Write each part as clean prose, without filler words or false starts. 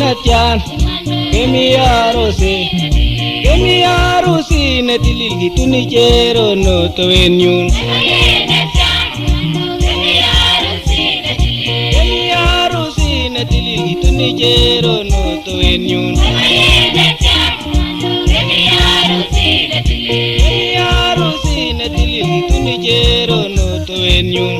netian kemi arusi netilil kituni cherono towenyun kemi arusi netilil kituni cherono towenyun kemi arusi netilil kituni cherono towenyun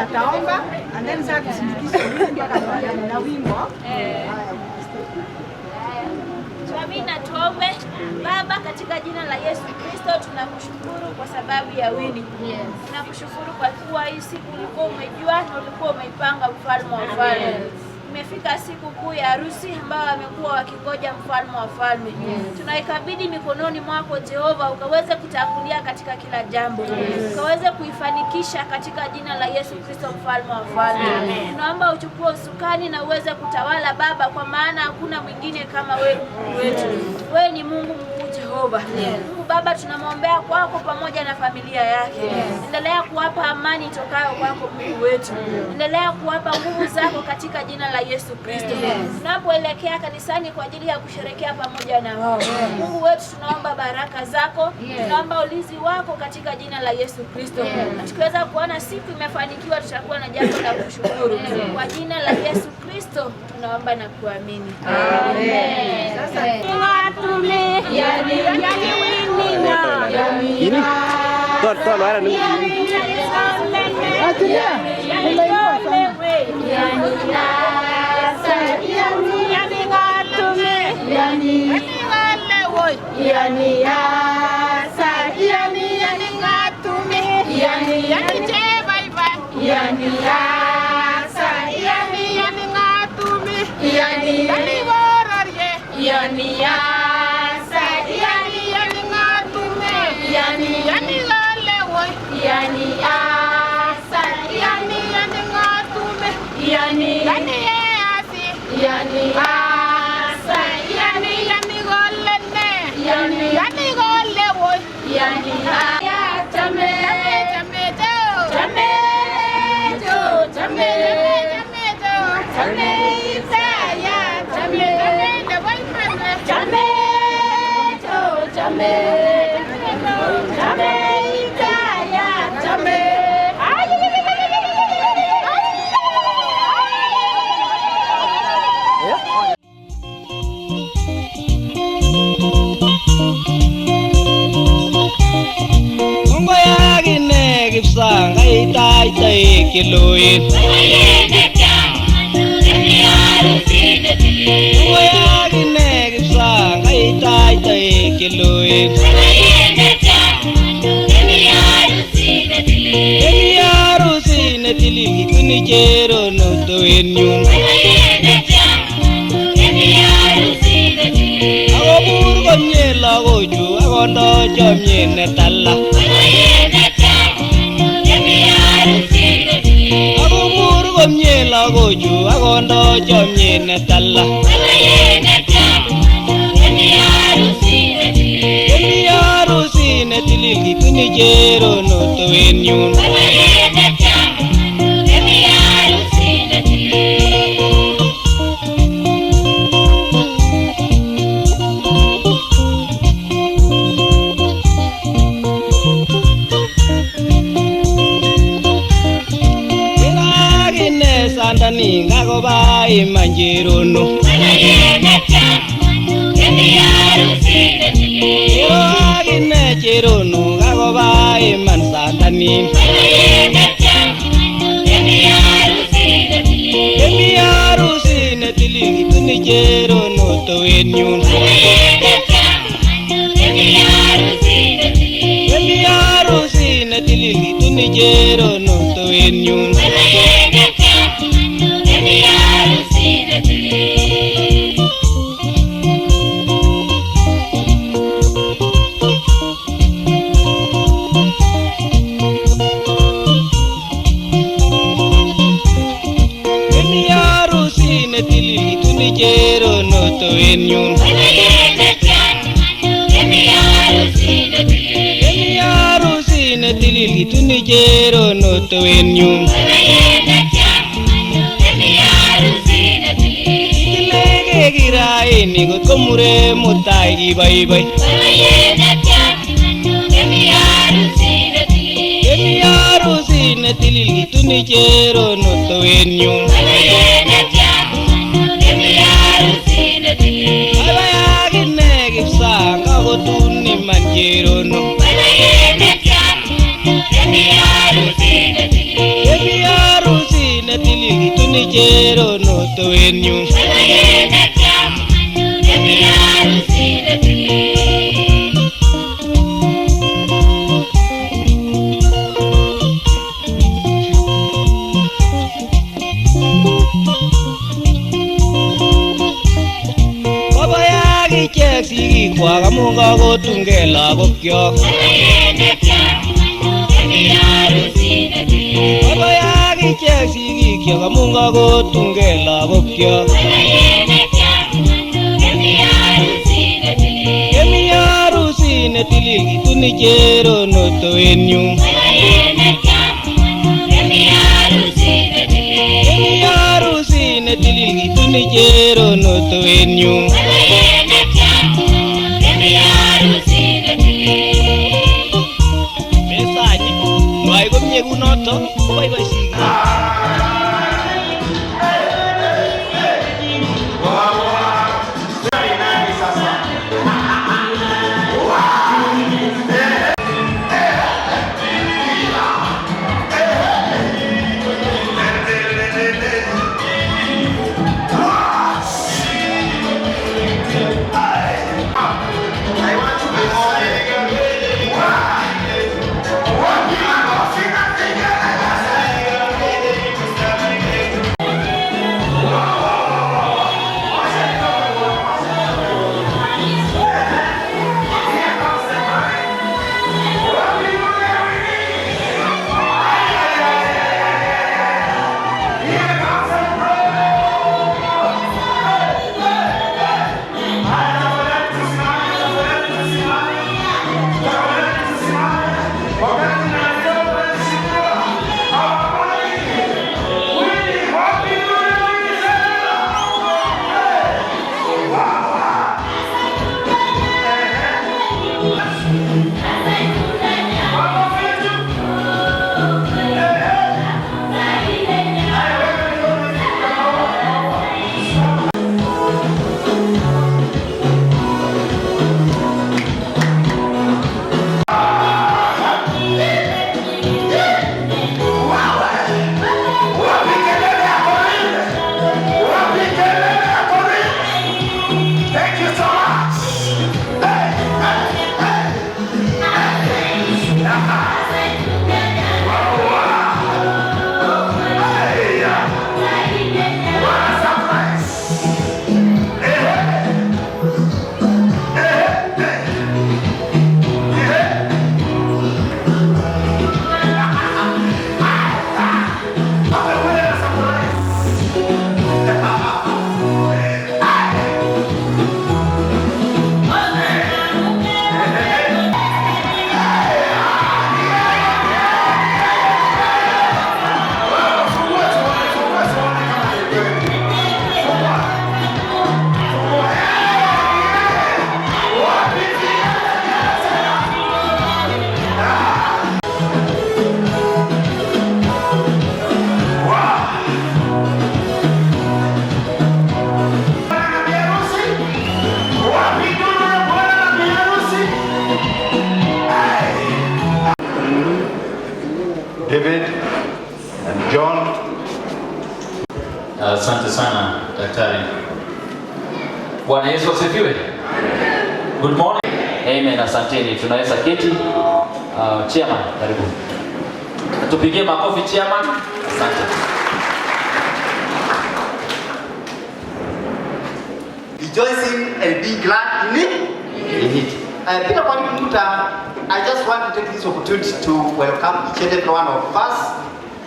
Ataomba and then sasa tusindikishe mpaka na wimbo. Tuamini tuombe. Baba, katika jina la Yesu Kristo tunakushukuru kwa sababu ya Winnie. Tunakushukuru kwa kuwa hii siku ulikuwa umejua na ulikuwa umeipanga, mfalme wa falme. Imefika siku kuu ya harusi ambao wamekuwa wakingoja mfalme wa falme. Tunaikabidhi mikononi mwako Jehova, ukaweze kutangulia katika kila jambo. Ukaweze kuifanikisha katika jina la Yesu Kristo, mfalme wa falme. Tunaomba uchukue usukani na uweze kutawala Baba, kwa maana hakuna mwingine kama wewe wetu. Wewe ni Mungu mkuu Jehova. Mungu Baba, tunamwombea kwako pamoja na familia yake. Endelea kuwapa amani tokayo kwako Mungu wetu. Endelea kuwapa nguvu zako katika jina la Yesu Kristo. Tunapoelekea kanisani kwa ajili ya kusherehekea pamoja na wao. Mungu wetu, tunaomba baraka zako, tunaomba ulinzi wako katika jina la Yesu Kristo. Na tukiweza kuona siku imefanikiwa, tutakuwa na jambo la kushukuru. Kwa jina la Yesu Kristo tunaomba na kuamini. Amen. Sasa tume yani Sangai tai tai kiloin Waya gine sangai tai tai kiloin Emi arusi netili kuni chero no towenyun Ako burgo nyela goju akondo jomye netalla Goju agondo jomye netalla Emi arusi netilil kituni chero no towenyun Sandani ngago bai manjerono Agine cherono ngago bai man sandani Emi arusi netili kituni jero no to enyun. Emi harusi na tilili tuni jero no to enyun. Jero no to enyun. Emi harusi na tilili tuni jero no to enyun. Ikilege girai ni got komure mutai gi bye bye. Emi harusi na tilili tuni jero no to enyun. Sanga gotuni manjero no. Emi harusi na tilili tuni jero no to enyun. Sigi kwa kamunga gotungela gokyo. Baba yagi sigi kwa kamunga gotungela gokyo. Emi harusi na tilili tuni jero no to enyun. Emi harusi na tilili tuni jero no to enyun. Mesani, wai go mnyegu noto, wai go sigi. Bwana Yesu asifiwe. Good morning. Amen. Asanteni. Tunaweza keti. Chairman, karibu. Tupigie makofi chairman. Asante. Rejoicing and being glad in it. Peter Kwani, I just want to take this opportunity to welcome each and every one of us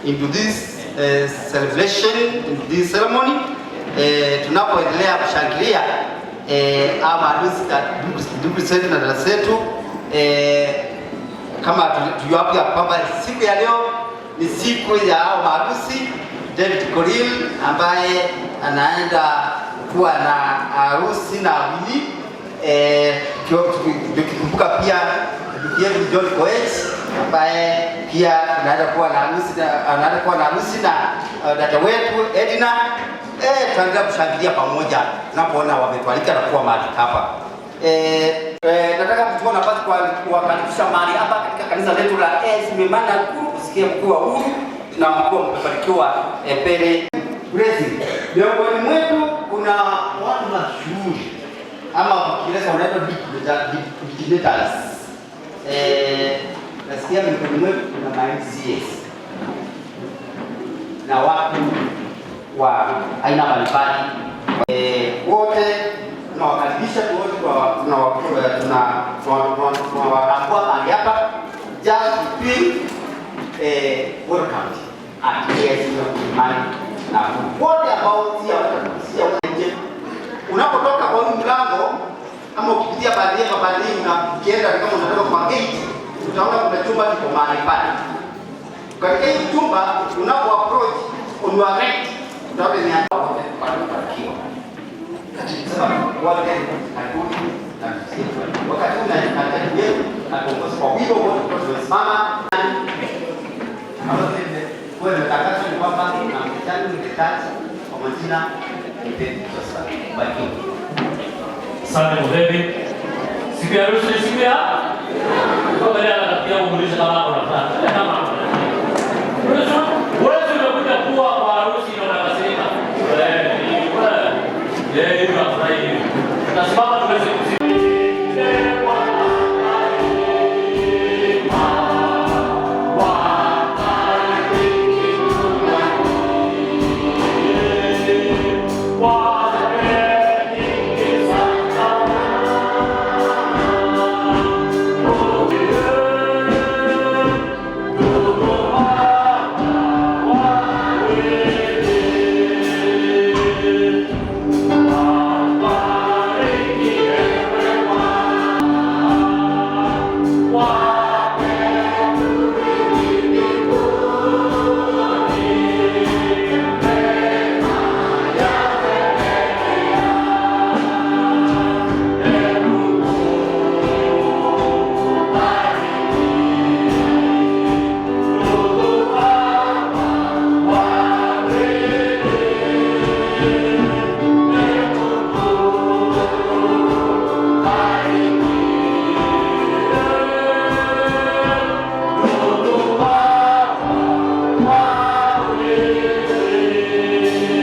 into this celebration, into this ceremony. Tunapoendelea kushangilia maharusi ndugu zetu na dada zetu, kama tuliwaambia kwamba siku ya leo ni siku ya maharusi David Korir ambaye anaenda kuwa na harusi na Willy. Tukikumbuka pia ndugu yetu John Koech ambaye pia anaenda kuwa na harusi na dada wetu Edina. Tunaendelea kushangilia pamoja tunapoona wametualika na kuwa mahali hapa. Nataka kuchukua nafasi kwa kuwakaribisha mahali hapa katika kanisa letu la Mimana Nakuru kusikia mkuu wa huru na mkuu mbarikiwa Pele Blessing. Miongoni mwetu kuna watu mashuhuri ama Kiingereza wanaitwa dignitaries. Nasikia miongoni mwetu kuna MCAs na watu wa aina mbalimbali. Wote tunawakaribisha wote, tunawatambua mahali hapa. Just feel welcome at Mimana Nakuru. Wote ambao si nje, unapotoka kwa mlango ama ukipitia baadhi na ukienda kama unatoka kwa gate, utaona kuna chumba kiko mahali pale. Katika hii chumba unapo approach on your right, utaona ni hapo palipopakiwa. Katika wote karibuni na wakati unataka yetu na kuongoza kwa wito wote tunasimama. Kwa tangazo ni kwamba na mtani mtataji kwa majina David sasa. Baki. Asante David. Siku ya harusi siku ya kwa baada ya pia muulize kama unafanya. Kama wewe umekuja kuwa kwa harusi na unakasirika. Hiyo afadhali. Tunasimama tuweze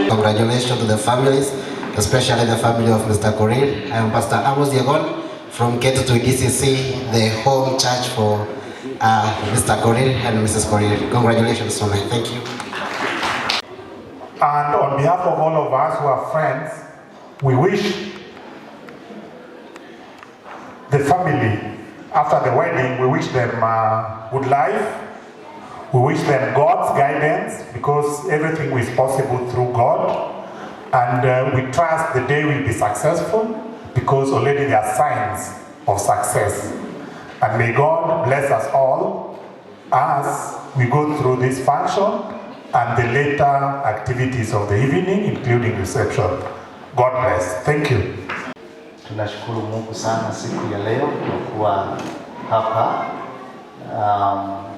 Congratulations to the families, especially the family of Mr. Korir. I am Pastor Amos Diagon from Ketu DCC, the home church for Mr. Korir and Mrs. Korir. Congratulations so much. Thank you. And on behalf of all of us who are friends, we wish the family, after the wedding, we wish them good life. We wish them God's guidance, because everything is possible through God. And we trust the day will be successful, because already there are signs of success. And may God bless us all as we go through this function and the later activities of the evening, including reception. God bless. Thank you. Tunashukuru Mungu sana siku ya leo kwa kuwa hapa.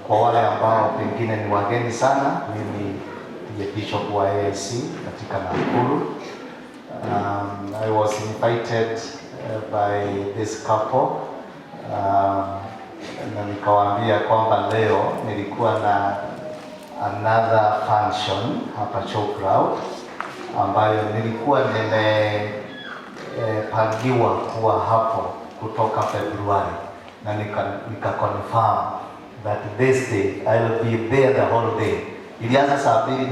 Kwa wale ambao pengine ni wageni sana, mimi ndiye Bishop wa AIC katika Nakuru. I was invited by this couple na nikawaambia kwamba leo nilikuwa na another function hapa Showground ambayo nilikuwa nimepangiwa kuwa hapo kutoka Februari na nika confirm that this day I will be there the whole day. Ilianza saa 2:30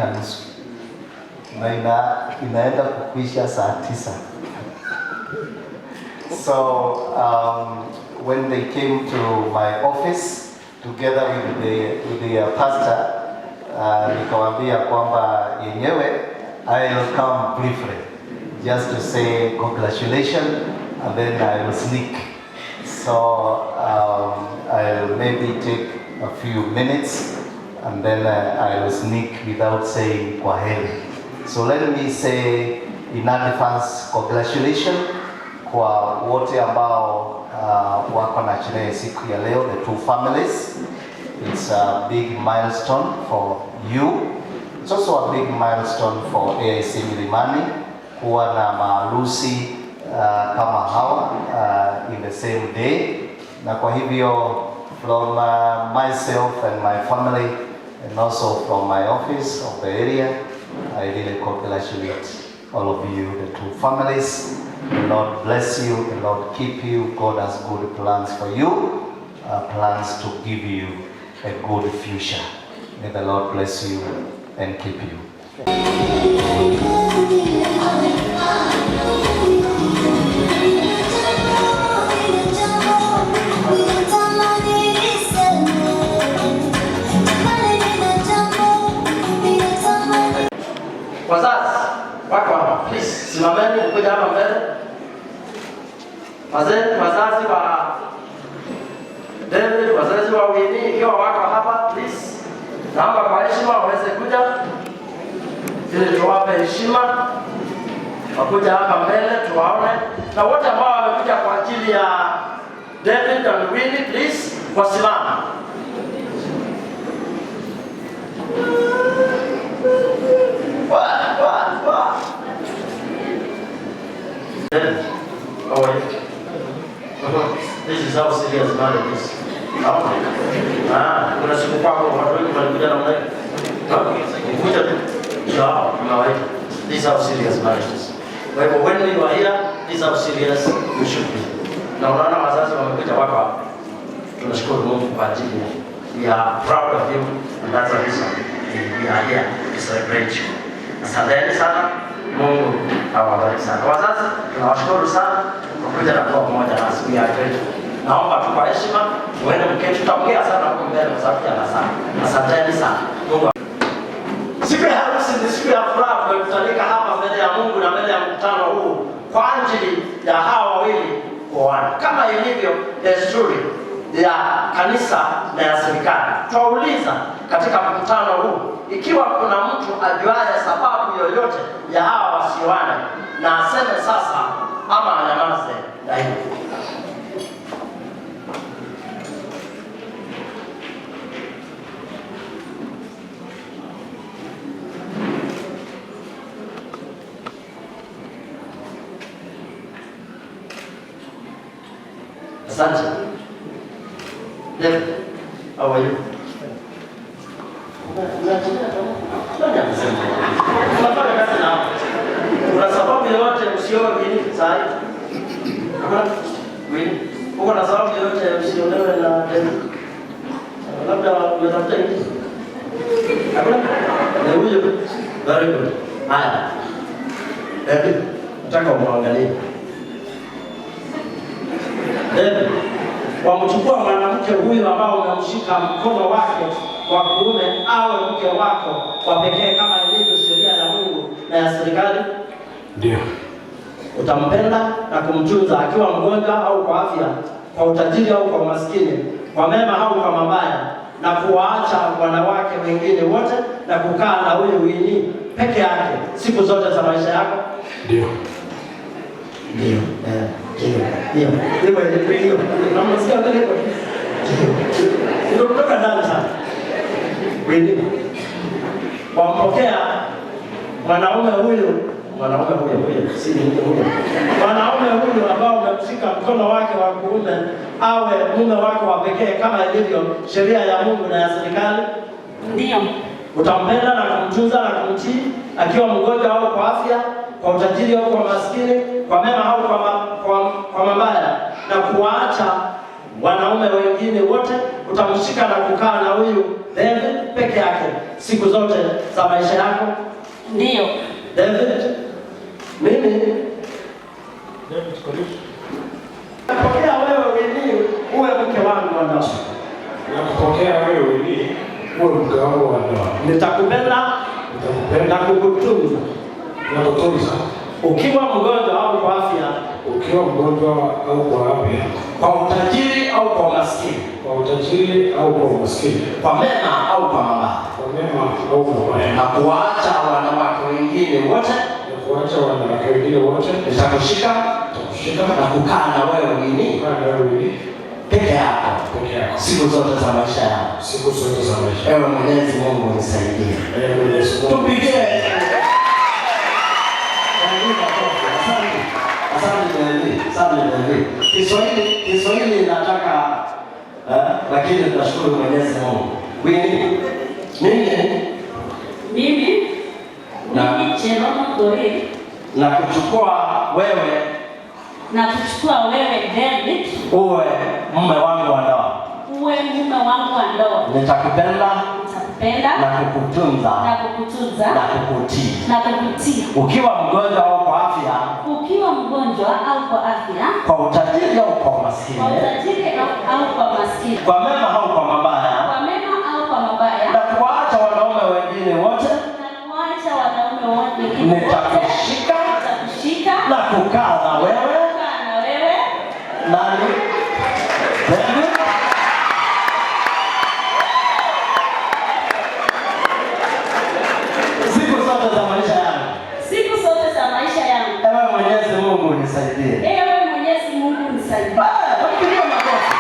na inaenda kukwisha saa 9. So when they came to my office together with the pastor, nikawaambia kwamba yenyewe I will come briefly just to say congratulations, and then I will sneak. So I'll maybe take a few minutes, and then I will sneak without saying kwaheri. So let me say in advance congratulations kwa wote ambao wako na sherehe siku ya leo, the two families. It's a big milestone for you. It's also a big milestone for AIC Milimani kuwa na maharusi kama hawa in the same day. Na kwa hivyo from myself and my family and also from my office of the area, I really congratulate all of you, the two families. The Lord bless you, the Lord keep you. God has good plans for you, plans to give you a good future. May the Lord bless you and keep you. Wazazi wako hapa, please simameni kuja hapa mbele. Wazazi wa David, wazazi wa Winnie, ikiwa wako hapa, please naomba kwa heshima waweze kuja ili tuwape heshima, wakuja hapa mbele tuwaone, na wote ambao wamekuja kwa ajili ya David and Winnie, please wasimame. David, how are you? This is how serious marriage is. Kuna siku kwako watu wengi walikuja na mwenye. Kuja tu. Sawa, tunawaita. This is how serious marriage is. Kwa hivyo when you are here, this is how serious you should be. Na unaona wazazi wamekuja wako hapa. Tunashukuru Mungu kwa ajili. We are proud of you, and that's the reason we are here to celebrate you. Asanteni sana. Mungu awabariki sana. Wazazi, tunawashukuru sana kwa kuja na kuwa pamoja nasi. We are grateful. Naomba tu kwa heshima uende mketi, tutaongea sana huko mbele kwa sababu ya masaa. Asanteni sana. Mungu. Siku ya harusi ni siku ya furaha, tumekutanika hapa mbele ya Mungu na mbele ya mkutano huu kwa ajili ya hawa wawili kuoana. Kama ilivyo desturi ya kanisa na ya serikali, twauliza katika mkutano huu ikiwa kuna mtu ajuaye sababu yoyote ya hawa wasioane na aseme sasa ama anyamaze daima. Asante. David, how are you? Kuna sababu yoyote usioe Winnie saa hii? Winnie, uko na sababu yoyote usiolewe na David? Labda umetafuta nini? Hakuna? Ni huyo. Very good. Haya. David, nataka umwangalie. David, wamchukua mwanamke huyu ambao umemshika mkono wake wa kuume awe mke wako kwa pekee kama ilivyo sheria ya Mungu na ya serikali? Ndio. Utampenda na kumtunza akiwa mgonjwa au kwa afya, kwa utajiri au kwa maskini, kwa mema au kwa mabaya, na kuwaacha wanawake wengine wote na kukaa na huyu Winnie peke yake siku zote za maisha yako? Ndio. Ndio. Ndio. Namsikia ndio. Ndio kutoka ndani sana. Winnie. Wampokea mwanaume huyu si mtu huyu. Mwanaume huyu ambao umemshika mkono wake wa kuume awe mume wako wa pekee kama ilivyo sheria ya Mungu na ya serikali? Ndio. Utampenda na kumtunza na kumtii akiwa mgonjwa au kwa afya, kwa utajiri au kwa maskini, kwa mema au kwa kuwaacha wanaume wengine wote, utamshika na kukaa na huyu David peke yake siku zote za maisha yako? Ndio. David, mimi napokea wewe Winnie uwe mke wangu wa ndoa. Nakupokea wewe Winnie uwe mke wangu wa ndoa. Nitakupenda na kukutunza. Ukiwa mgonjwa au kwa afya. Ukiwa mgonjwa au kwa afya. Kwa utajiri au kwa maskini. Kwa utajiri au kwa maskini. Kwa mema au kwa mabaya. Kwa mema au kwa mabaya. Na kuacha wanawake wengine wote. Nitakushika na kukaa na wewe Winnie peke yako siku zote za maisha yako. Ewe Mwenyezi Mungu unisaidie. Tupigie. Asante. Kiswahili nataka lakini tunashukuru Mwenyezi Mungu. Winnie, mimi Jerome Korir na kuchukua wewe David uwe mume wangu wa ndoa. Nitakupenda na kukutunza na kukutii. Ukiwa mgonjwa au kwa afya. Kwa utajiri au kwa maskini. Kwa mema au kwa mabaya. Na kuacha wanaume wengine wote. Nitakushika na kukaa na wewe. Nani? David? Siku zote za maisha yangu. Ewe Mwenyezi Mungu unisaidie. Tupigie makofi.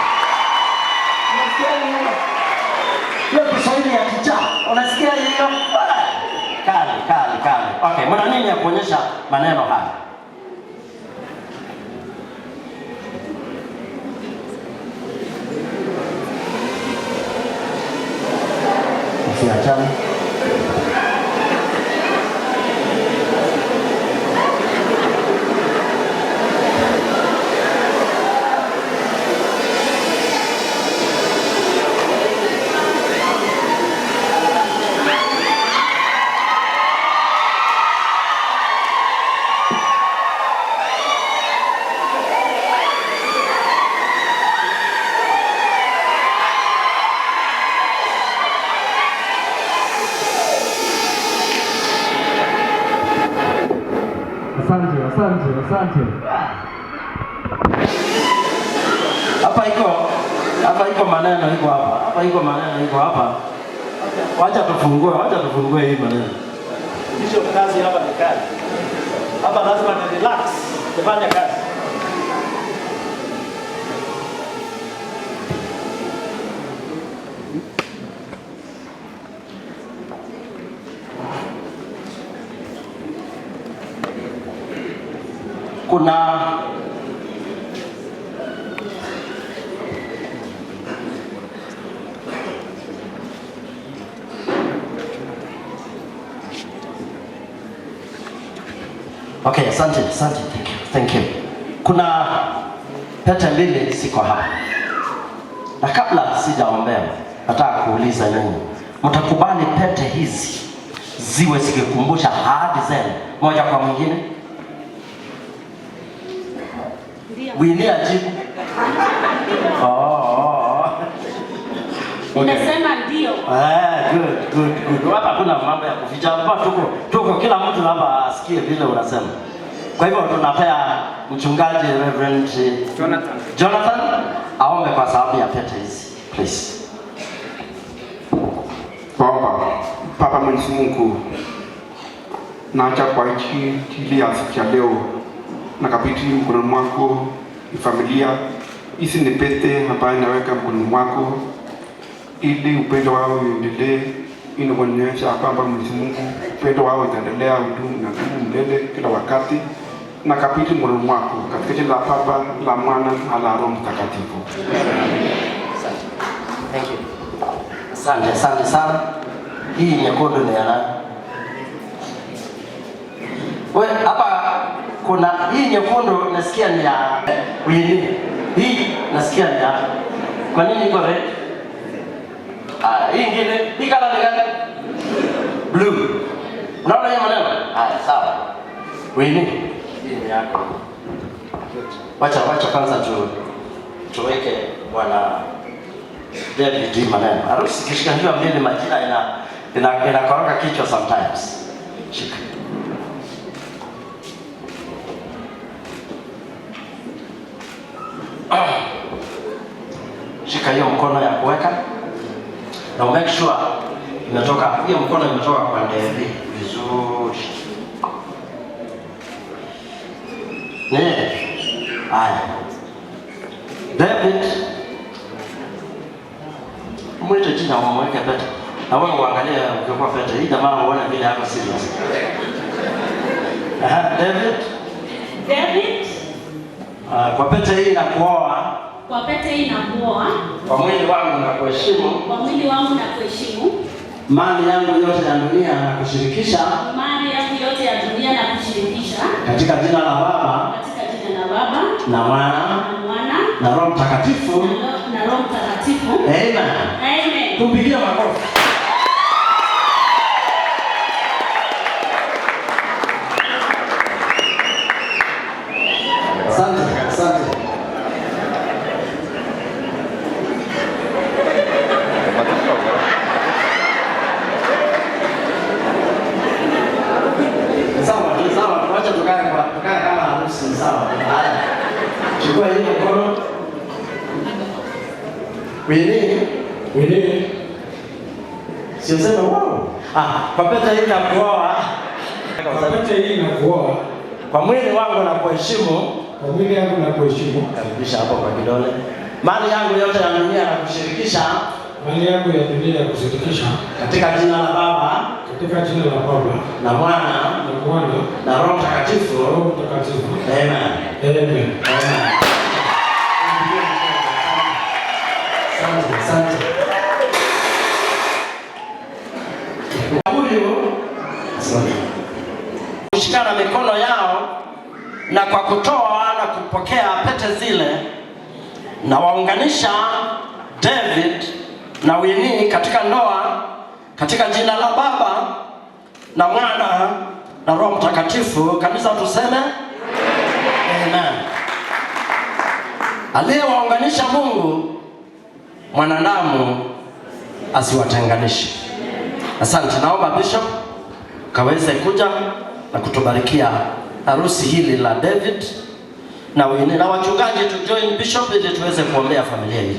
Hiyo Kiswahili ya kichaa. Unasikia hiyo? Kali. Okay, mwana nini ya kuonyesha maneno haya? Usiachane. Asante. Hapa iko maneno iko hapa. Wacha tufungue hii maneno. Hiyo kazi hapa ni kazi. Hapa lazima ni relax, tufanye kazi. Kuna okay, asante. Thank you. Kuna pete mbili siko hapa. Na kabla sijaombea, nataka kuuliza nyinyi, mtakubali pete hizi ziwe zikikumbusha ahadi zenu moja kwa mwingine? Winnie ajibu. Nimesema ndio. Good. Hapa kuna mambo ya kuficha. Hapa tuko kila mtu hapa asikie vile unasema. Kwa hivyo tunapea mchungaji Reverend Jonathan aombe kwa sababu ya pete hizi. Please. Baba Mwenyezi Mungu, naacha kwa ajili ya siku ya leo na kabidhi mkononi mwako familia hizi, ni pete ambayo naweka mkononi mwako ili upendo wao uendelee, ili kuonyesha kwamba Mwenyezi Mungu upendo wao utaendelea udumu na kudumu milele kila wakati, na kabidhi mkononi mwako katika jina la Baba, la Mwana na la Roho Mtakatifu. Thank you. Asante sana. Hii nyekundu ni ya nani? Hapa kuna hii nyekundu nasikia ni ya Winnie. Hii nasikia ya. Kwa nini iko red? Hii ingine, hii kala ni gani? Blue. Unaona hiyo maneno? Sawa. Wewe hii ni yako. Wacha kwanza tuweke bwana David maneno. Harusi kishikaniwa mbele majina inakoroka kichwa sometimes. Shika. Shika hiyo mkono ya kuweka na make sure inatoka, hiyo mkono imetoka kwa David vizuri. Haya. David mwite jina umweke pete. Na wewe uangalie ukikuwa pete. Hii jamaa uone vile yako serious. David. Kwa pete hii nakuoa. Kwa pete hii nakuoa. Kwa mwili wangu nakuheshimu. Kwa mwili wangu nakuheshimu. Mali yangu yote ya dunia nakushirikisha. Mali yangu yote ya dunia nakushirikisha. Katika jina la Baba. Na Baba na Mwana na Roho Mtakatifu. Na Roho Mtakatifu. Amen. Amen. Tupigie makofi. Asante. Sawa, tuache tukae kama harusi sawa. Chukua hiyo mkono. Wewe. Sio sema wow. Kwa pete hii nakuoa. Kwa pete hii nakuoa. Kwa mwili wangu nakuheshimu. Kwa mwili wangu nakuheshimu. Karibisha hapo kwa kidole. Mali yangu yote ya dunia nakushirikisha. Mali yangu ya dunia nakushirikisha. Katika jina la Baba. Katika jina la Baba. Na Mwana. Na Roho Mtakatifu. Amen. Amen. Asante. Kushikana mikono yao na kwa kutoa na kupokea pete zile na waunganisha David na Winnie katika ndoa katika jina la Baba na Mwana na Roho Mtakatifu. Kanisa tuseme amen. Aliyewaunganisha Mungu, mwanadamu asiwatenganishe. Asante. Naomba Bishop kaweze kuja na kutubarikia harusi hili la David na Winnie, na wachungaji tu join Bishop ili tuweze kuombea familia hii.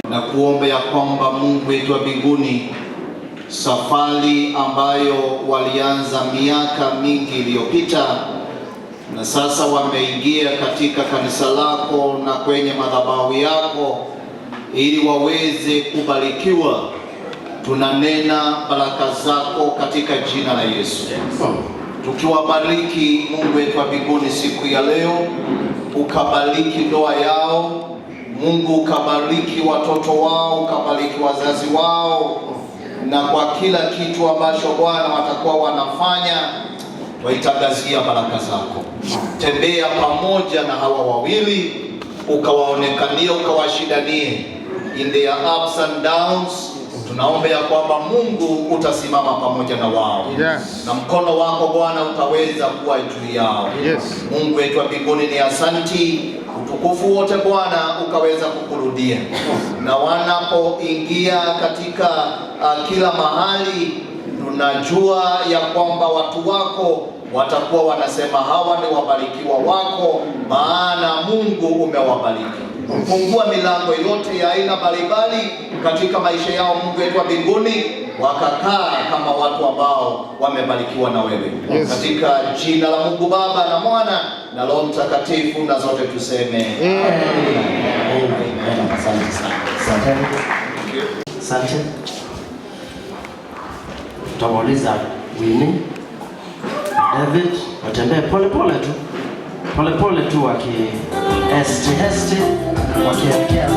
Na kuomba ya kwamba Mungu wetu wa mbinguni, safari ambayo walianza miaka mingi iliyopita na sasa wameingia katika kanisa lako na kwenye madhabahu yako ili waweze kubarikiwa, tunanena baraka zako katika jina la Yesu. Tukiwabariki Mungu wetu wa mbinguni siku ya leo, ukabariki ndoa yao Mungu, ukabariki watoto wao, ukabariki wazazi wao, na kwa kila kitu ambacho Bwana watakuwa wanafanya, waitangazia baraka zako. Tembea pamoja na hawa wawili, ukawaonekanie, ukawashidanie in their ups and downs. Tunaomba ya kwamba Mungu utasimama pamoja na wao. Na mkono wako Bwana utaweza kuwa juu yao. Mungu wetu wa mbinguni, ni asanti, utukufu wote Bwana ukaweza kukurudia. Na wanapoingia katika kila mahali, tunajua ya kwamba watu wako watakuwa wanasema hawa ni wabarikiwa wako, maana Mungu umewabariki. Fungua milango yote ya aina mbalimbali katika maisha yao Mungu wetu wa mbinguni, wakakaa kama watu ambao wamebarikiwa na wewe. Katika jina la Mungu Baba na Mwana na Roho Mtakatifu, na zote tuseme amen. Asante sana. Asante. Tutamuuliza Winnie, David, watembee pole pole tu waki hesti wakielekea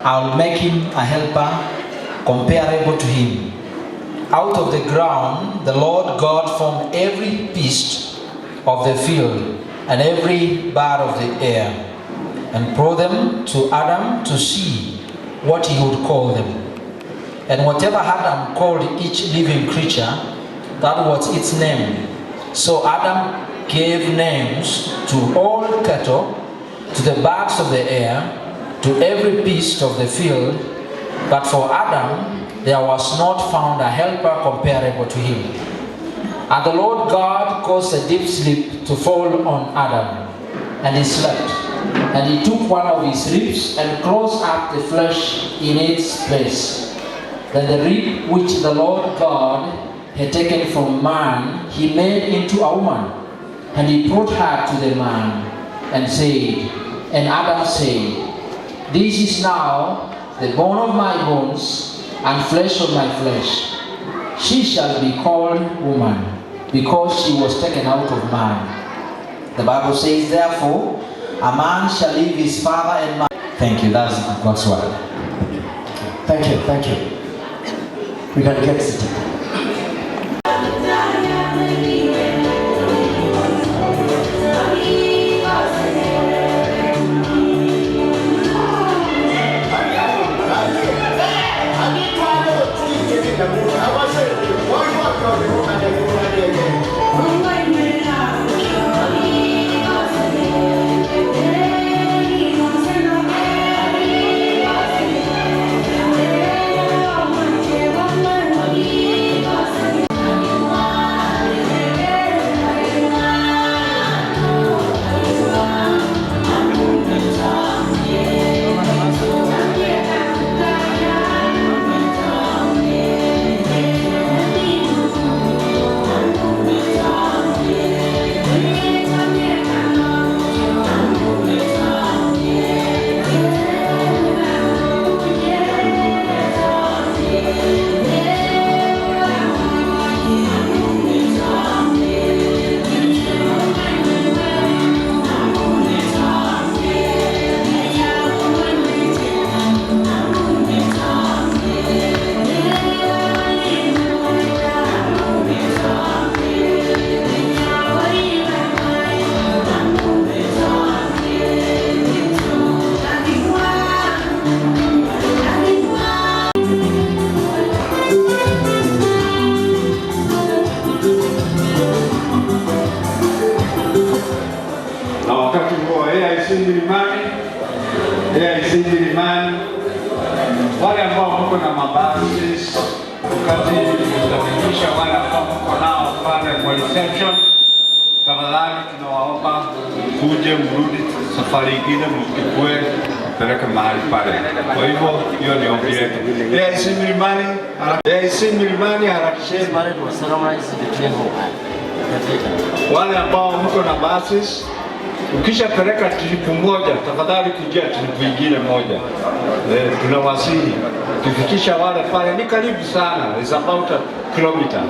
I'll make him a helper comparable to him. Out of the ground, the Lord God formed every beast of the field and every bird of the air, and brought them to Adam to see what he would call them. And whatever Adam called each living creature, that was its name. So Adam gave names to all cattle, to the birds of the air, to every beast of the field. But for Adam there was not found a helper comparable to him. And the Lord God caused a deep sleep to fall on Adam, and he slept. And he took one of his ribs and closed up the flesh in its place. Then the rib which the Lord God had taken from man, he made into a woman, and he brought her to the man, and Adam said, "This is now the bone of my bones and flesh of my flesh. She shall be called woman, because she was taken out of man." The Bible says, "Therefore, a man shall leave his father and mother." Thank you, that's God's word. Thank you. We can get seated. Wale ambao mko na mabasi, wakati tutafikisha wale ambao mko nao pale kwa reception, tafadhali tunawaomba kuje mrudi safari nyingine mchukue peleke mahali pale. Kwa hivyo hiyo ni ombi letu. Milimani harakisheni. Wale ambao mko na basi, ukishapeleka tripu moja, tafadhali kujia tripu nyingine moja. Tunawasihi tufikisha wale pale, ni karibu sana, it's about a kilometer.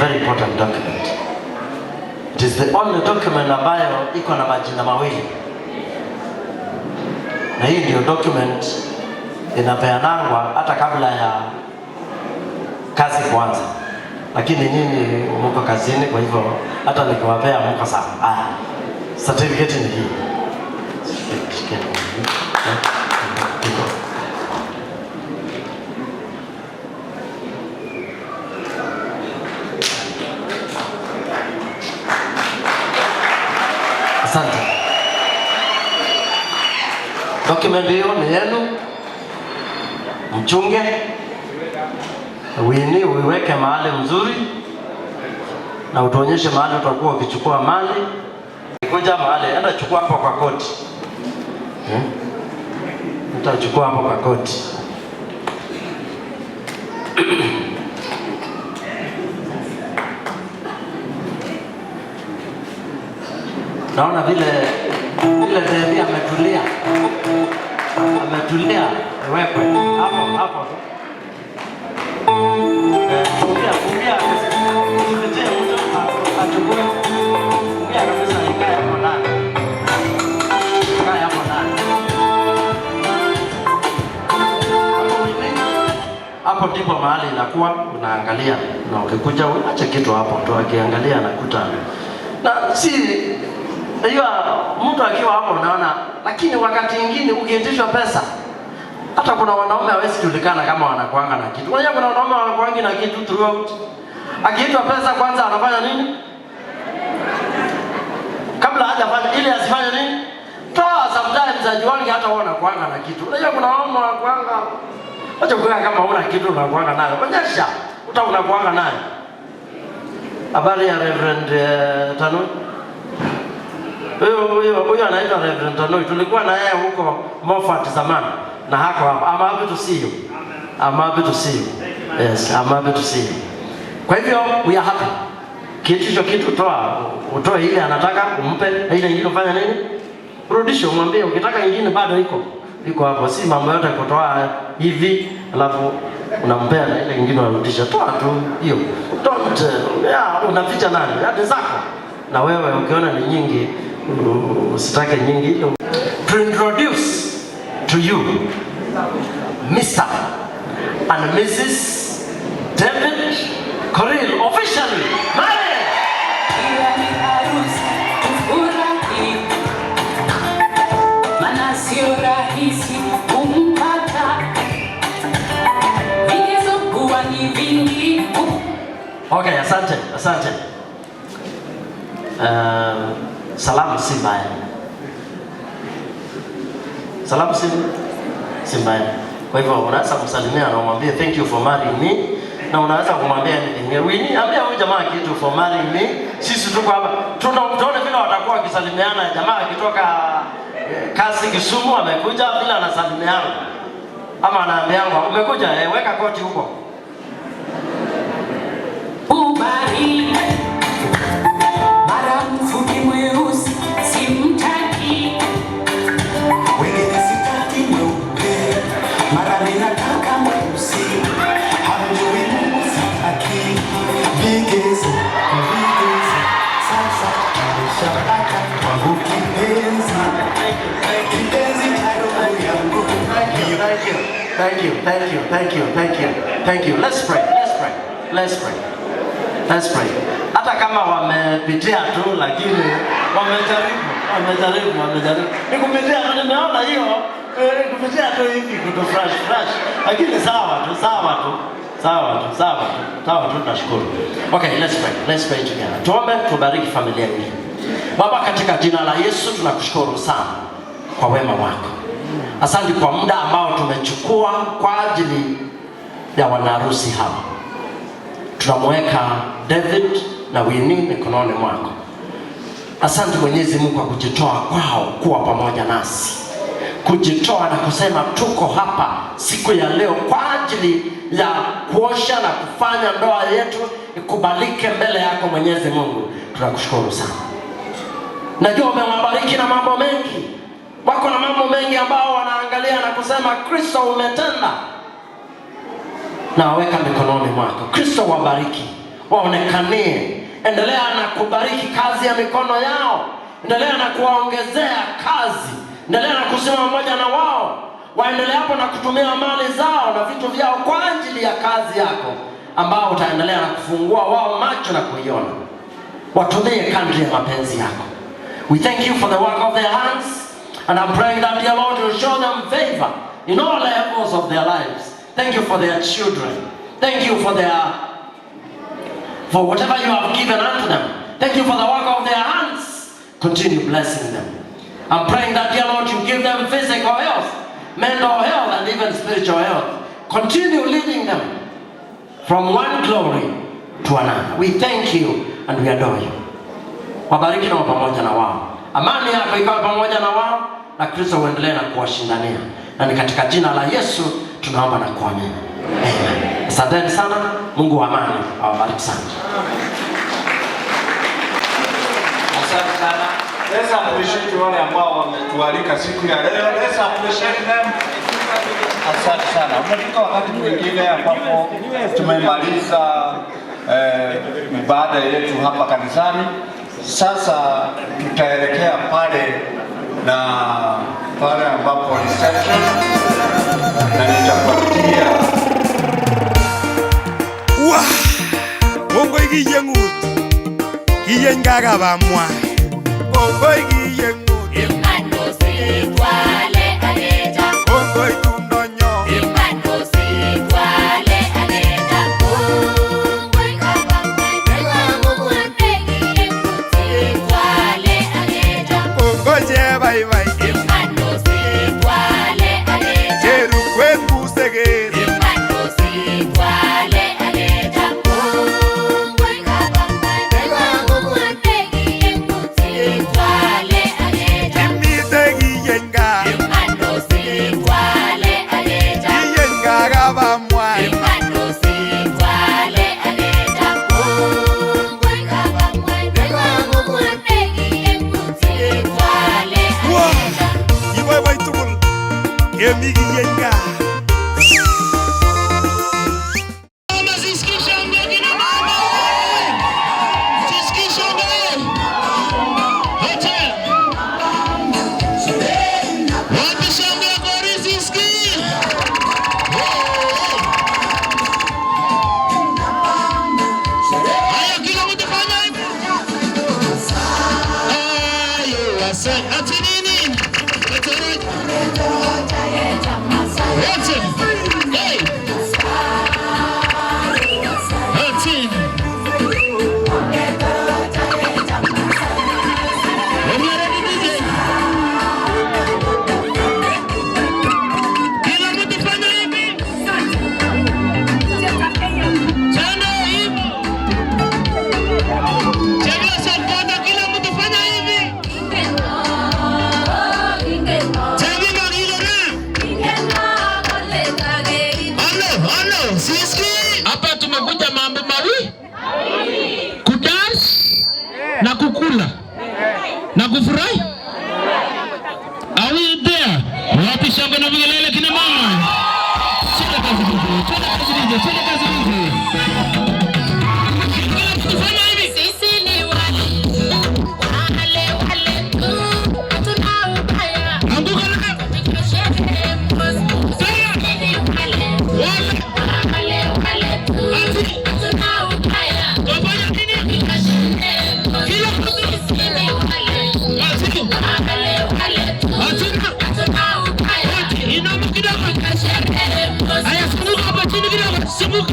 very important document. It is the only document ambayo iko na majina mawili. Na hii ndio document inapeanangwa hata kabla ya kazi kuanza. Lakini nyinyi mko kazini, kwa hivyo hata nikiwapea mko sawa. Certificate ni hii. Asante. Document hiyo ni yenu. Mchunge. Uiweke mahali mzuri. Na utuonyeshe mahali utakuwa ukichukua mali. Kuja mahali, enda chukua hapo kwa koti. Utachukua hapo kwa koti. Naona vile Devi ametulia. Ametulia, wekwe hapo. Kumbia usiletee mtu achukue. Kumbia kabisa ikae hapo ndani. Ikae hapo ndani. Hapo ndipo mahali inakuwa unaangalia, na ukikuja uache kitu hapo tu, akiangalia anakuta. Na si hiyo mtu akiwa hapo unaona, lakini wakati mwingine ukiitishwa pesa, hata kuna wanaume hawezi julikana kama wanakuanga na kitu. Unajua kuna wanaume wanakuanga na kitu throughout. Akiitwa pesa kwanza anafanya nini? Kabla hajafanya ile asifanye nini? Toa sometimes ajiwangi hata wao wanakuanga na kitu. Unajua kuna wanaume wanakuanga acha kukaa kama una kitu unakuanga nayo. Onyesha unakuanga nayo. Habari ya Reverend Tanui. Huyo anaitwa Reverend Tanui. Tulikuwa na yeye huko Moffat zamani. Na hako hapa. I'm happy to see you. I'm happy to see you. Yes, I'm happy to see you. Kwa hivyo we are happy. Kitu toa, utoe ile anataka umpe, na ile nyingine ufanya nini? Rudisha, umwambie ukitaka nyingine bado iko hapo. Si mambo yote kutoa hivi alafu unampea na ile nyingine unarudisha. Toa tu hiyo. Don't unaficha nani? Hadi zako. Na wewe ukiona ni nyingi usitake nyingi. To introduce to you Mr. and Mrs. David Korir officially married. Okay, asante. Salamu si mbaya. Salamu si mbaya. Kwa hivyo unaweza kumsalimia na umwambie thank you for marrying me, na unaweza kumwambia anything. Ambia huyu jamaa kitu for marrying me. Sisi tuko hapa. Tunaona vile watakuwa wakisalimiana, jamaa akitoka kazi Kisumu amekuja bila anasalimiana. Ama anaambia umekuja weka koti huko. Ubari mara mfupi mweusi simtaki, wengine sitaki mweupe, mara ninataka mweusi, hamjui Mungu sitaki, vigeze sasa nimeshapata kwangu kipenzi cha roho yangu. Thank you. Let's pray. Hata kama wamepitia tu, lakini wamejaribu. Nikupitia tu, nimeona hiyo, kupitia tu hivi kutu fresh. Lakini sawa tu, tunashukuru. Okay, let's pray together. Tuombe, tubariki familia hii. Baba, katika jina la Yesu tunakushukuru sana kwa wema wako. Asante kwa muda ambao tumechukua kwa ajili ya wanaharusi hapa. Tunamweka David na Winnie mikononi mwako. Asante Mwenyezi Mungu kwa kujitoa kwao kuwa pamoja nasi. Kujitoa na kusema tuko hapa siku ya leo kwa ajili ya kuosha na kufanya ndoa yetu ikubalike mbele yako Mwenyezi Mungu. Tunakushukuru sana. Najua umewabariki na mambo mengi. Wako na mambo mengi ambao wanaangalia na kusema Kristo umetenda. Na waweka mikononi mwako. Kristo wabariki. waonekanie. Endelea na kubariki kazi ya mikono yao, endelea na kuwaongezea kazi, endelea na kusimama pamoja na wao, waendelea hapo na kutumia mali zao na vitu vyao kwa ajili ya kazi yako, ambao utaendelea na kufungua wao macho na kuiona. Watumie kadri ya mapenzi yako. We thank you for the work of their hands, and I'm praying that dear Lord will show them favor in all levels of their lives. Thank you for their children. Thank you for whatever you have given unto them. Thank you for the work of their hands. Continue blessing them. I'm praying that dear Lord you give them physical health, mental health, and even spiritual health. Continue leading them from one glory to another. We thank you and we adore you. Wabariki na pamoja na wao. Amani yako ikawa pamoja na wao, na Kristo uendelee na kuwashindania. Na ni katika jina la Yesu tunaomba na kuamini. Amen. Asanteni sana. Mungu wa amani awabariki sana. Asante sana. Let's appreciate wale ambao wametualika siku ya leo. Let's appreciate them. Asante sana. Umefika wakati mwingine ambapo tumemaliza ibada yetu hapa kanisani. Sasa tutaelekea pale ambapo reception, na nitapatia Bongo igiye ngut iye ngaga bamwa bongo igiye ngut imando sitwale aleja bongo itundonyo imando sitwale aleja bongo ikaba mwega mugwande igiye ngut sitwale aleja bongo je bye bye imando sitwale aleja jeru kwetu segeri imando sitwale aleja bongo ikaba mwega mugwande igiye ngut sitwale aleja imitegi yenga imando sitwale aleja yenga gabamwa imando sitwale aleja bongo ikaba mwega mugwande igiye ngut sitwale aleja iwe waitukul emigi yenga Hapa tumekuja mambo mawili, kudance na kukula na kufurahi. Are we there? Wapi shangwe na vigelegele kina mama? Cheza kazi hizi, cheza kazi hizi, cheza kazi hizi. Tufanye hivi. Sisi ni wale tunaubaya. Anguka na Simuka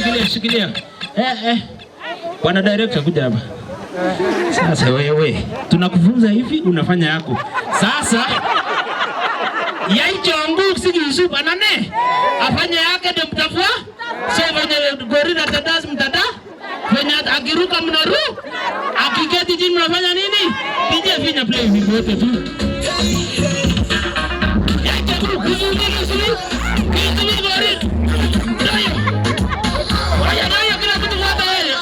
shikilia. Bwana director kuja hapa. Sasa wewe, tunakufunza hivi unafanya yako. Sasa yaichongu sikisupa nane. Afanya yake ndio mtafua. Sio venye gorila tadazi mtada. Venye akiruka mnaru. Akiketi chini mnafanya nini? DJ finya play hivi wote tu. Yaichongu kuzunguka sisi. Kitu gorila. Waya kila kitu wata wewe.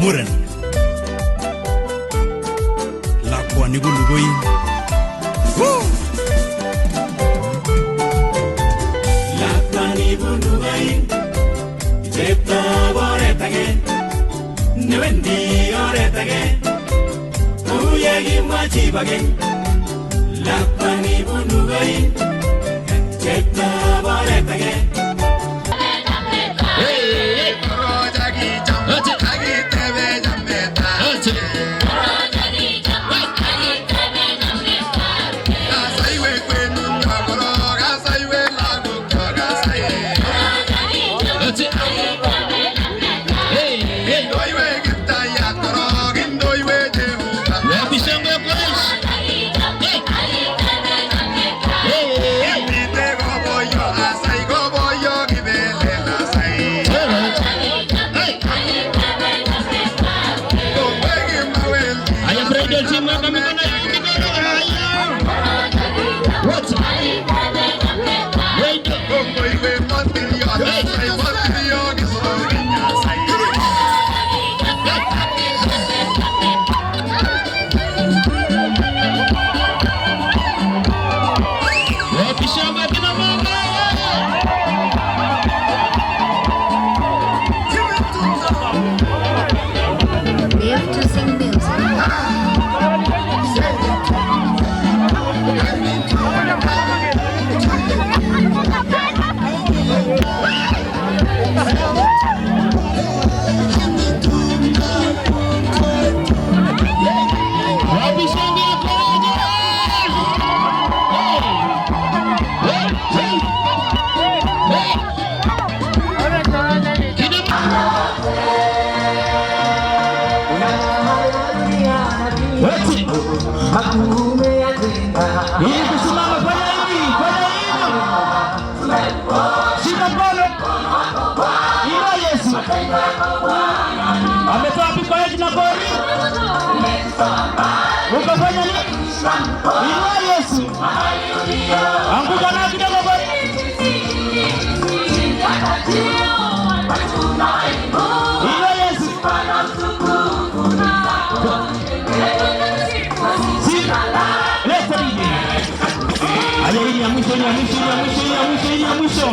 Muren lakwa ni gulugoyin lakwa ni gulugoyin jepta boretage newendi oretage uyegi machibage lakwa ni gulugoyin jepta boretage Ametoa piko yetu na goli. Ukafanya nini? Inua Yesu. Anguka na kidogo goli. Inua Yesu. Leta hii. Ale hii ya mwisho, ya mwisho.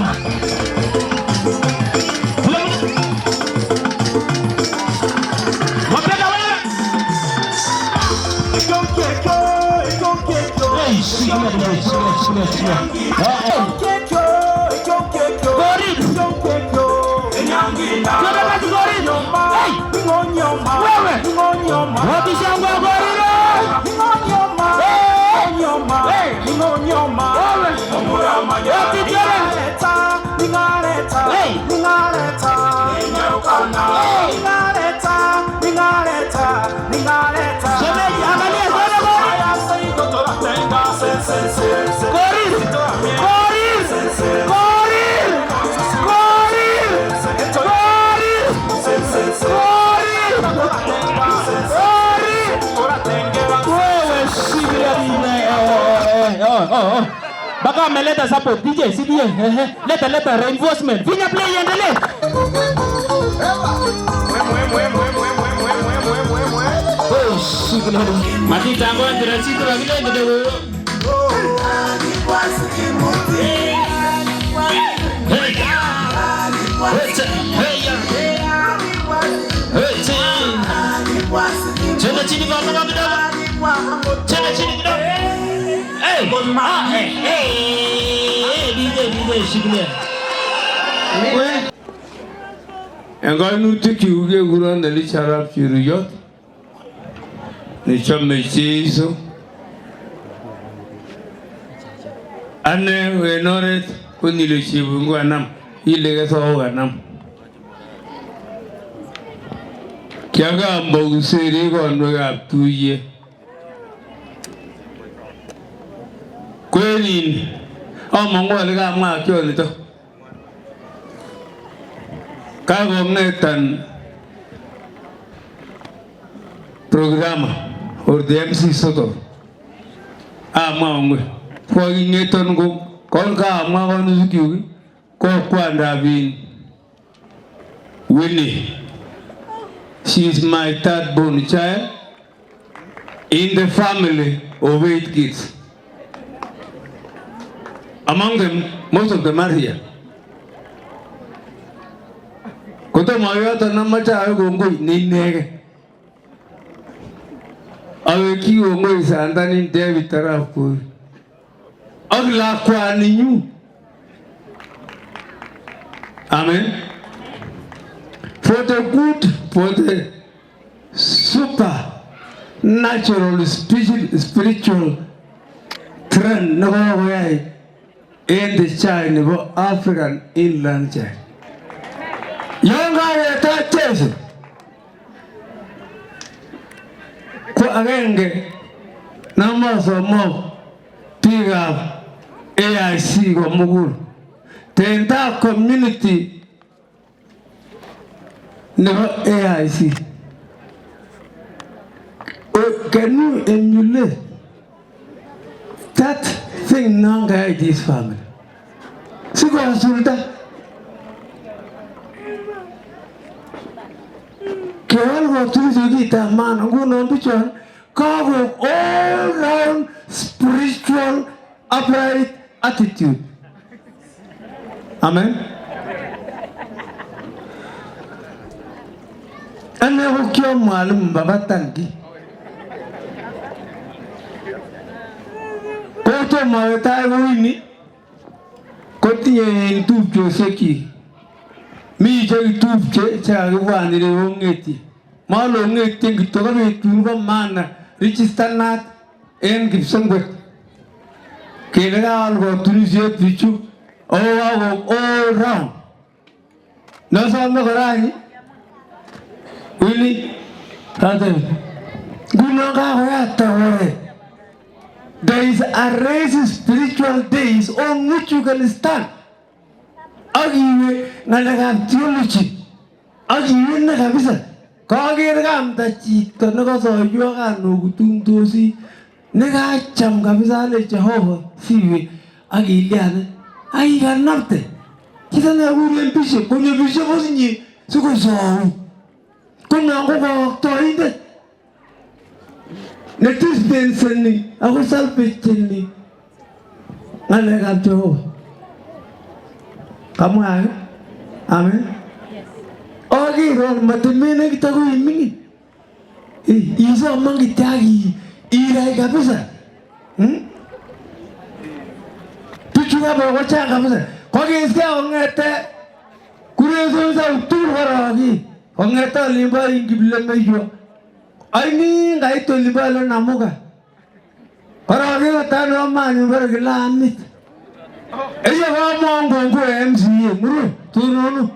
Ningaleta oh. Baka ameleta support DJ CDA. Leta reinforcement. Finya play iendelee. Matita ngoja ndirasito la vile kidogo. Chana chini kwa mama kidogo. Chana chini kidogo. DJ shikilia. Enganutik yuge guran dali charap chiriyot. Ni chame Jesu. Ane wenoret kunile chibungu anam. Ile keso anam. Kiaga mboguseri kondo kaptuye. Kweli amangu alika mwa kyo nito. Kago ngetan programa or the MC soto. Amangwe. Kwa ngetan ko kolka amangwa nuzuki ko kwanda bin. Winnie. She is my third born child in the family of 8 kids. Among them, most of them are here. Koto mayata na macha ayo ngoi ni nege. Awe ki ngoi santa ni David tarafu. Agla kwa ninyu. Amen. For the good, for the supernatural spiritual trend no way in the China African inland China. Young guy that tells ko agenge numbers of more big up AIC ko mugul. The entire community never AIC. Can you emulate that thing now guide this family? Siko asulta. Kewal go tuju kita man nguno pichon cover all round spiritual upright attitude. Amen. Ane hukyo malum babatangi. Koto maweta wini. Koti ye tupcho seki. Mi je tupche cha wani le ngeti. Malo ngeti ngitoka me tuba mana richistanat en gipsangwe. Kelega algo tunisia pichu. All round. Nasa magarani. Really? There is a race spiritual days on which you can stand. Agiwe nalaga theology. Agiwe nakabisa. Kagirgam ta chito nakaso yoga no gutundosi. Nega cham kabisa le Jehovah siwe agiliane. Ai ganarte. Kita na uri bishop, kunye bishop osinyi suko so. Kuna ngogo toide. Netis benseni, ako salpecheni. Ngale ka Jehovah. Kamu ayo? Amen. Ogi ron matemene kita ko imingi. Isa mangi tagi irai kabisa. Pichuga ba wacha kabisa. Kogi iska ongete kurezo sa utur haragi. Ongeta limba ingibile mejo. Aini ngai to limba lo namuga. Haragi tano mani bergila amit. Eja ba mongo ngo MCA muru tununu.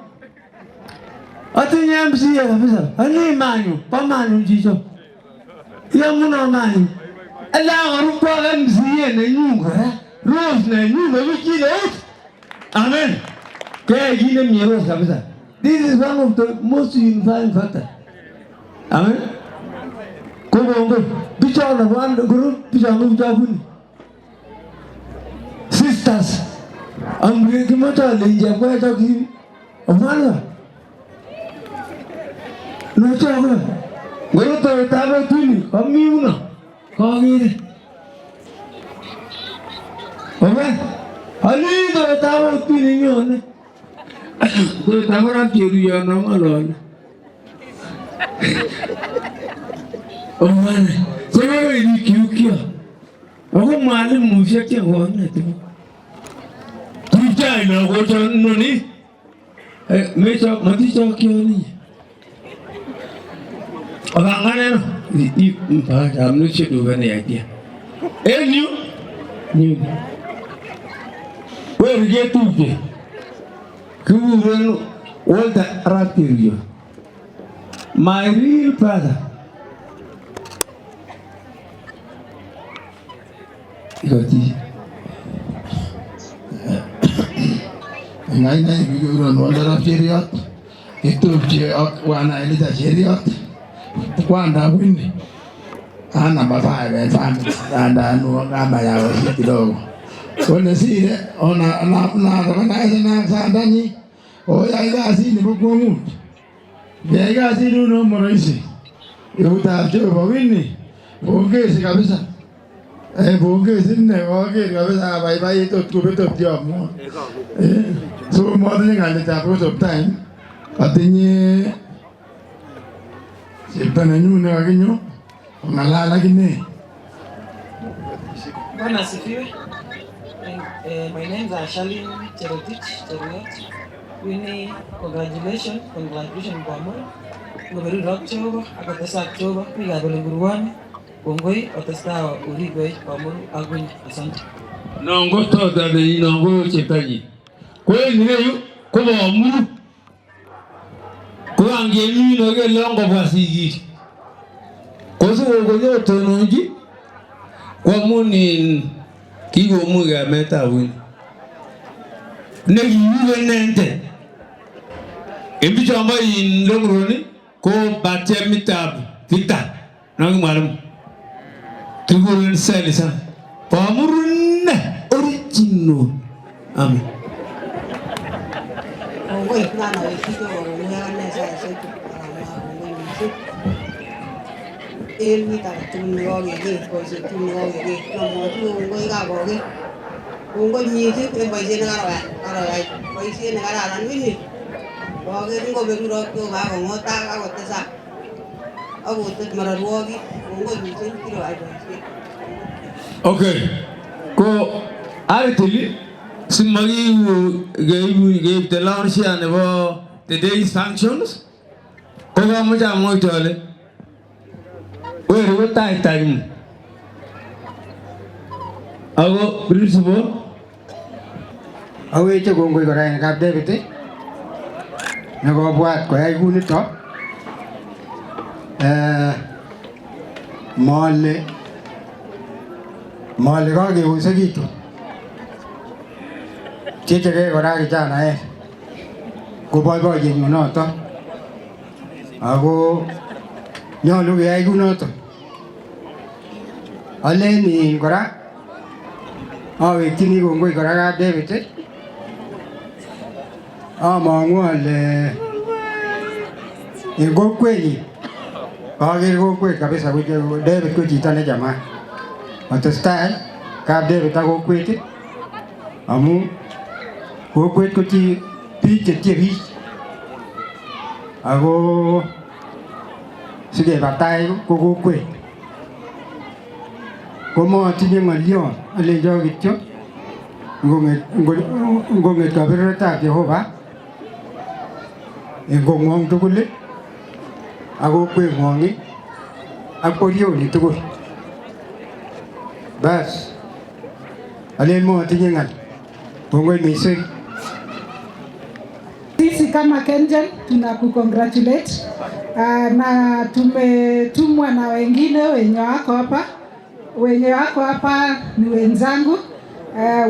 Atinya MCA kabisa. Ani manyu, pamanyu jijo. Ya muna manyu. Ala rumpa MCA na nyunga. Rose na nyunga wikile. Amen. Kaya gine miyero kabisa. This is one of the most unifying factors. Amen. Kogo ngo bicha na one guru bicha no bicha buni. pastors amri kimoto alinja kwa toki omala no choga ngoro to tabe tuni amiuna kagire oba ali to tabe tuni nyone ko tamara kiru ya no malon omala sema ni kiukia ako mwalimu mshake ngone tu tuja ina gojo noni mecho maticho kioni Orangane no I amno chedu gane idea new where get to kuren all the ratirio my real father Goti ngai biguran wala ratirio itu je wana ile da jeriot kwanda wini ana mafaya family anda no ngamba yao kidogo wala sile ona na sandani oya igazi ni bukumu ya igazi no moroisi yuta joba wini bongezi kabisa bongezi ne wage kabisa bye bye to kubeto diamo so mo de ngale ta pro time atinye Sipana nyune wakinyo unalala kine. Bwana asifiwe. My name is Ashalin Cherotich Cherot. Winnie, congratulations kwa moyo. Ngoberu rock choba, akatesa choba, piga dole nguruani. Kongoi atesta urigoi kwa moyo aguni asante. Nongo tota de nongo chetaji. Kweli niyo kuba amuru. Kwa ngemi no ge longo basigi. Koso gojo tonoji. Kwa muni kigo muga meta win. Negi yuvenente. Ebicho ambai logroni ko batem mitab vita. Nangi malam. Kigo selisa. Pamurunne original. Amen. Ongoi nana wekito ngana sasa elmi ta tunyoge ge ko se tunyoge ge no mo tu ngoi ga go ge ngoi ni ti e bai se na ara bai se na ara ran wini go ge ngo be ro to ga go ngota ga go te sa abu te mara ruogi ngoi ni se ti ro ai bai. Okay. Ko artili Simagi gave the launch and the day's functions. Koga moja moja ale. Where we time. Ago principal. Awe che gongoi kora ngap David. Nago buat ko ai guni to. Mole ga ge usagitu. Chiche ke kora kijana koboiboiyenyu noto ako nyolu keyai kunoto aleni kora awekchini kongoi kora kap David among'u ale en kokwenyin kaker kokwet kabisa David ko chito ne chamat atestai kap David ak kokwet amu kokwet ko chi biik chetyebich ako sikebab tai ko kokwet komotinye ng'olyon alenjo kityo ngong'et kaberuretab Jehova en kong'wong tugul ak kokweng'wong ak borioni tugul bas alen motinye ng'al kongoi mising. Sisi kama Kengen tunakukongratulate na tumetumwa na wengine wenye wako hapa. Wenye wako hapa ni wenzangu,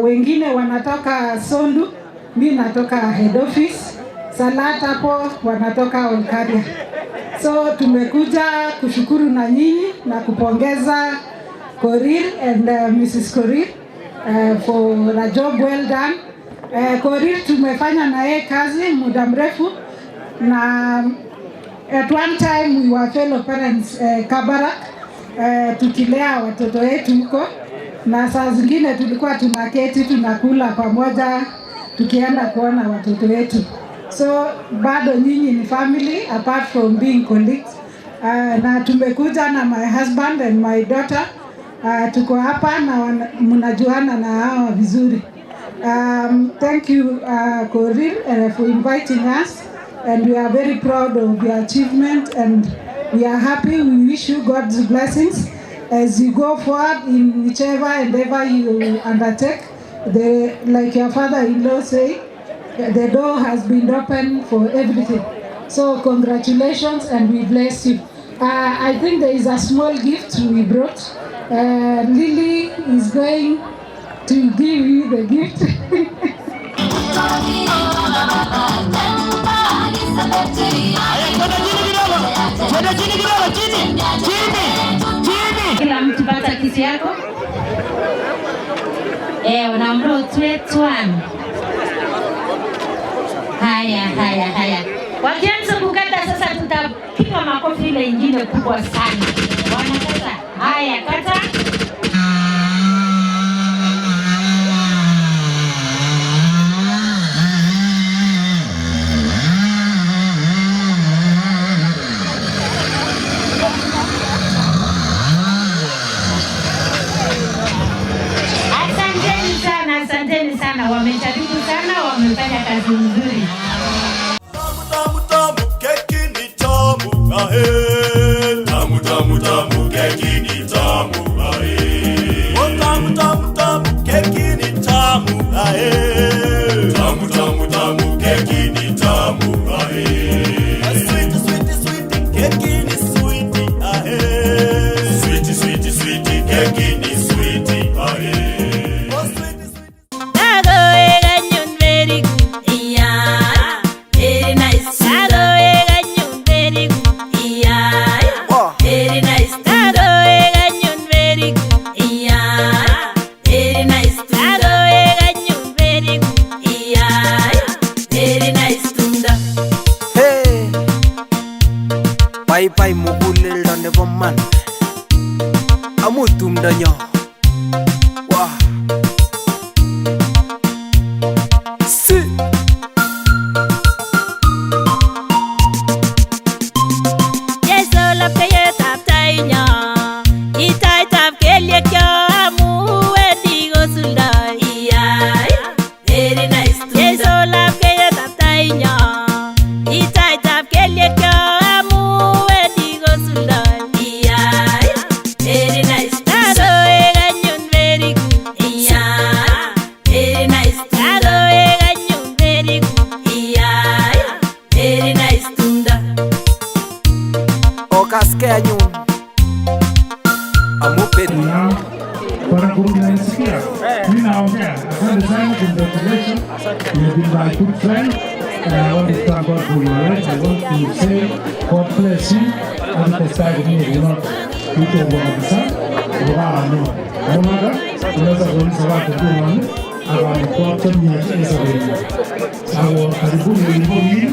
wengine wanatoka Sondu, mimi natoka head office, Salat hapo wanatoka Olkaria. So tumekuja kushukuru na nyinyi na kupongeza Korir and Mrs. Korir for a job well done. Korir tumefanya na yeye kazi muda mrefu, na at one time we were fellow parents Kabarak, tukilea watoto wetu huko, na saa zingine tulikuwa tunaketi tunakula pamoja tukienda kuona watoto wetu. So bado nyinyi ni family apart from being colleagues. Na tumekuja na my husband and my daughter. Tuko hapa na mnajuana na hawa vizuri. Thank you Korir for inviting us, and we are very proud of your achievement, and we are happy. We wish you God's blessings as you go forward in whichever endeavor you undertake. Like your father-in-law say, the door has been open for everything. So congratulations, and we bless you. I think there is a small gift we brought. Lily is going to give you the gift. Kila mtu pata kiti yako. Unaambiwa utwe twan. Haya. Wakianza kukata sasa, tutapiga makofi ile ingine kubwa sana. Wanakata. Haya, kata. Asanteni sana, wamejaribu sana, wamefanya kazi nzuri. Tamu keki ni tamu ahe. Tamu keki ni tamu ahe. Oh tamu keki ni tamu ahe. Tamu keki ni tamu ahe. Sweet keki ni sweet ahe. Sweet keki ni sweet ahe. Pai mugulel donde bomman amutum danyo wah si yeso la peye tap tainya itai tap kelie kyo amu wedi go sulai iya very nice yeso la peye tap tainya itai tap kelie kyo Casqueño amupet para kumsikia mimi naongea. Asante sana, congratulations, you've been my good friend, and I want to thank God for your words. I want to say God bless you, and the side me you know kitu kabisa bora no unaga unaweza kuuliza watu tu nani aba kwa tumia hizo. Sawa, karibuni.